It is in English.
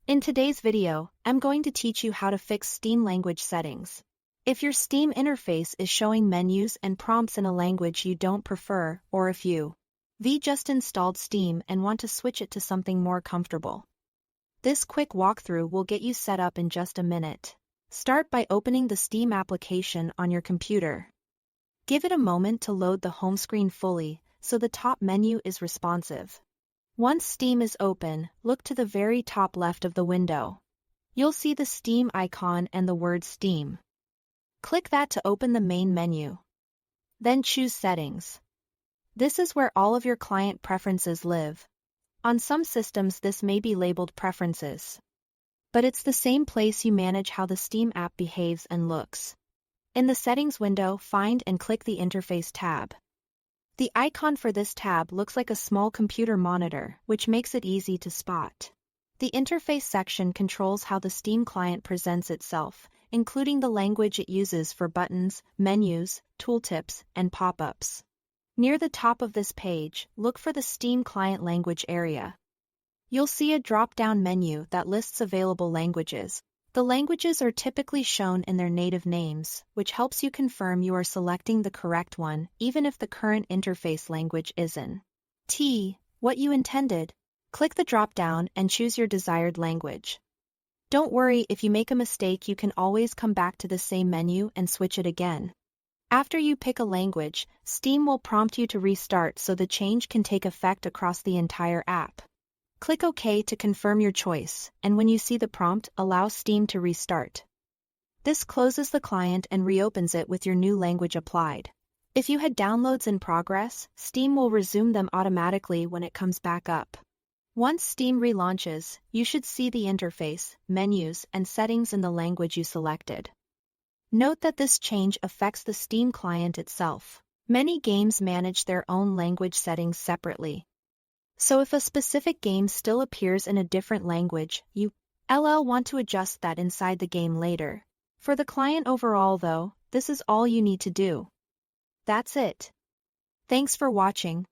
In today's video, I'm going to teach you how to fix Steam language settings. If your Steam interface is showing menus and prompts in a language you don't prefer, or if you've just installed Steam and want to switch it to something more comfortable. This quick walkthrough will get you set up in just a minute. Start by opening the Steam application on your computer. Give it a moment to load the home screen fully, so the top menu is responsive. Once Steam is open, look to the very top left of the window. You'll see the Steam icon and the word Steam. Click that to open the main menu. Then choose Settings. This is where all of your client preferences live. On some systems this may be labeled Preferences. But it's the same place you manage how the Steam app behaves and looks. In the Settings window, find and click the Interface tab. The icon for this tab looks like a small computer monitor, which makes it easy to spot. The Interface section controls how the Steam client presents itself, including the language it uses for buttons, menus, tooltips, and pop-ups. Near the top of this page, look for the Steam client language area. You'll see a drop-down menu that lists available languages. The languages are typically shown in their native names, which helps you confirm you are selecting the correct one, even if the current interface language isn't what you intended. Click the drop-down and choose your desired language. Don't worry, if you make a mistake, you can always come back to the same menu and switch it again. After you pick a language, Steam will prompt you to restart so the change can take effect across the entire app. Click OK to confirm your choice, and when you see the prompt, allow Steam to restart. This closes the client and reopens it with your new language applied. If you had downloads in progress, Steam will resume them automatically when it comes back up. Once Steam relaunches, you should see the interface, menus, and settings in the language you selected. Note that this change affects the Steam client itself. Many games manage their own language settings separately. So if a specific game still appears in a different language, you'll want to adjust that inside the game later. For the client overall though, this is all you need to do. That's it. Thanks for watching.